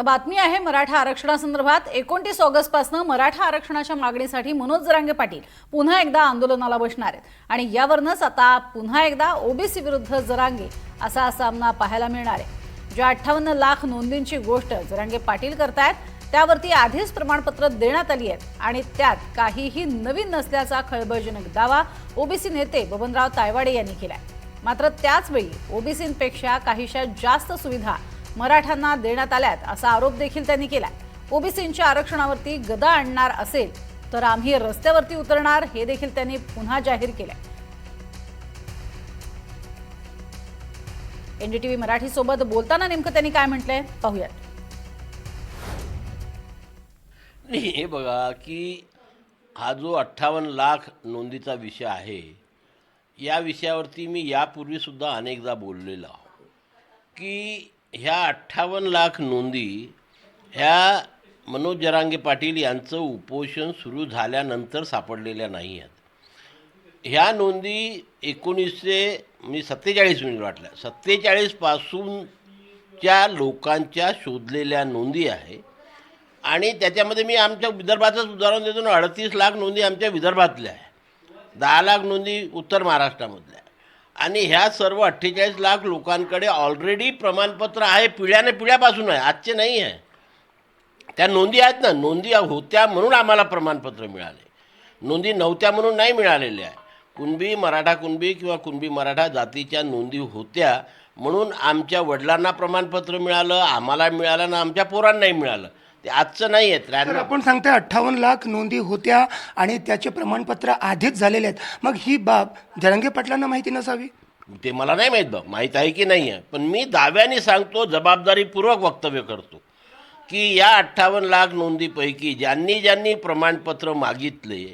आता बातमी आहे मराठा आरक्षणासंदर्भात 29 ऑगस्टपासून मराठा आरक्षणाच्या मागणीसाठी मनोज जरांगे पाटील पुन्हा एकदा आंदोलनाला बसणार आहेत आणि यावरनच आता पुन्हा एकदा ओबीसी विरुद्ध जरांगे असा सामना पाहायला मिळणार आहे। ज्या 58 लाख नोंदींची गोष्ट जरांगे पाटील करतायत त्यावरती आधीच प्रमाणपत्र देण्यात आली आहेत आणि त्यात काहीही नवीन नसल्याचा खळबळजनक दावा ओबीसी नेते बबनराव तायवाडे यांनी केलाय। मात्र त्याच वेळी ओबीसींपेक्षा काहीशा जास्त सुविधा मराठ्यांना देण्यात आल्यात असा आरोप देखील त्यांनी केलाय। ओबीसींच्या आरक्षणावरती गदा आणणार असेल तर आम्ही रस्त्यावरती उतरणार हे देखील त्यांनी पुन्हा जाहीर केलंय। एनडीटीव्ही मराठी सोबत बोलताना नेमकं त्यांनी काय म्हटलंय पाहूयात। हे बघा की हा जो 58 लाख नोंदीचा विषय आहे या विषयावरती मी यापूर्वी सुद्धा अनेकदा बोललेलो आहे की ह्या 58 लाख नोंदी ह्या मनोज जरांगे पाटील यांचं उपोषण सुरू झाल्यानंतर सापडलेल्या नाही आहेत। ह्या नोंदी 47 मिनिट वाटल्या 47 पासूनच्या लोकांच्या शोधलेल्या नोंदी आहे आणि त्याच्यामध्ये मी आमच्या विदर्भाचंच उदाहरण देतो ना। 38 लाख नोंदी आमच्या विदर्भातल्या आहे, 10 लाख नोंदी उत्तर महाराष्ट्रामधल्या आहे आणि ह्या सर्व 48 लाख लोकांकडे ऑलरेडी प्रमाणपत्र आहे, पिढ्यापासून आहे, आजचे नाही आहे। त्या नोंदी आहेत ना, नोंदी होत्या म्हणून आम्हाला प्रमाणपत्र मिळाले, नोंदी नव्हत्या म्हणून नाही मिळालेल्या आहे। कुणबी मराठा कुणबी किंवा कुणबी मराठा जातीच्या नोंदी होत्या म्हणून आमच्या वडिलांना प्रमाणपत्र मिळालं, आम्हाला मिळालं ना आमच्या पोरांनाही मिळालं, ते आजचं नाही आहे। तर आपण सांगताय 58 लाख नोंदी होत्या आणि त्याचे प्रमाणपत्र आधीच झालेले आहेत, मग ही बाब जरांगे पाटलांना माहिती नसावी? ते मला नाही माहीत आहे की नाही आहे, पण मी दाव्याने सांगतो, जबाबदारीपूर्वक वक्तव्य करतो की या 58 लाख नोंदीपैकी ज्यांनी प्रमाणपत्र मागितले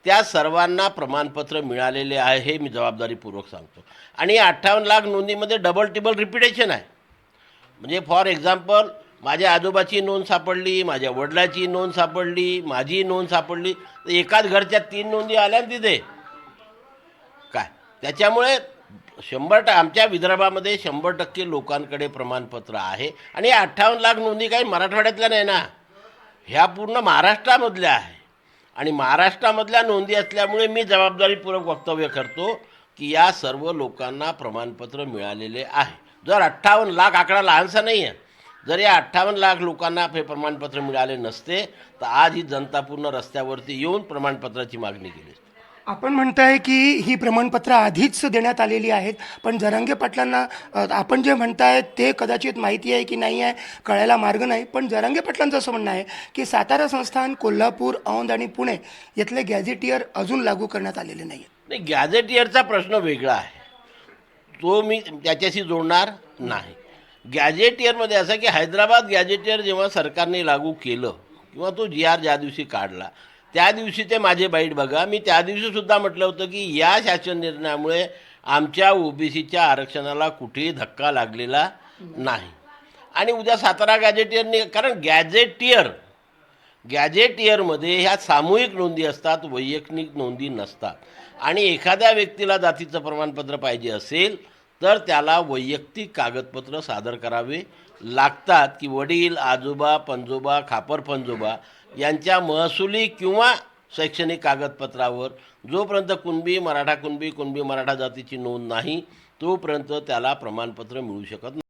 त्या सर्वांना प्रमाणपत्र मिळालेले आहे हे मी जबाबदारीपूर्वक सांगतो। आणि या 58 लाख नोंदीमध्ये डबल टिबल रिपिटेशन आहे। म्हणजे फॉर एक्झाम्पल माझ्या आजोबाची नोंद सापडली, माझ्या वडिलाची नोंद सापडली, माझी नोंद सापडली, तर एकाच घरच्या 3 नोंदी आल्या ना तिथे काय। त्याच्यामुळे 100% आमच्या विदर्भामध्ये 100% लोकांकडे प्रमाणपत्र आहे आणि 58 लाख नोंदी काही मराठवाड्यातल्या नाही ना, ह्या पूर्ण महाराष्ट्रामधल्या आहे आणि महाराष्ट्रामधल्या नोंदी असल्यामुळे मी जबाबदारीपूर्वक वक्तव्य करतो की या सर्व लोकांना प्रमाणपत्र मिळालेले आहे। जर 58 लाख आकडा लहानसा नाही आहे, जर या 58 लाख लोकांना हे प्रमाणपत्र मिळाले नसते तर आज ही जनता पूर्ण रस्त्यावरती येऊन प्रमाणपत्राची मागणी केली असती। आपण म्हणताय की ही प्रमाणपत्र आधीच देण्यात आलेली आहेत, पण जरांगे पाटलांना आपण जे म्हणताय ते कदाचित माहिती आहे की नाही आहे कळायला मार्ग नाही, पण जरांगे पाटलांचं असं म्हणणं आहे की सातारा संस्थान, कोल्हापूर, औंध आणि पुणे यातले गॅझेटियर अजून लागू करण्यात आलेले नाही आहेत। नाही, गॅझेटियरचा प्रश्न वेगळा आहे, तो मी त्याच्याशी जोडणार नाही। गॅझेटियरमध्ये असं की हैदराबाद गॅझेटियर जेव्हा सरकारने लागू केलं किंवा तो GR ज्या दिवशी काढला त्या दिवशी ते माझे बाईट बघा, मी त्या दिवशीसुद्धा म्हटलं होतं की या शासन निर्णयामुळे आमच्या ओबीसीच्या आरक्षणाला कुठेही धक्का लागलेला नाही। आणि उद्या सातारा गॅझेटियरने, कारण गॅझेटियरमध्ये ह्या सामूहिक नोंदी असतात, वैयक्तिक नोंदी नसतात आणि एखाद्या व्यक्तीला जातीचं प्रमाणपत्र पाहिजे असेल तर त्याला वैयक्तिक कागदपत्र सादर करावे लागतात की वडील, आजोबा, पणजोबा, खापर पणजोबा यांच्या महसुली किंवा शैक्षणिक कागदपत्रावर जोपर्यंत कुणबी मराठा जातीची नोंद नाही तोपर्यंत त्याला प्रमाणपत्र मिळू शकत नाही।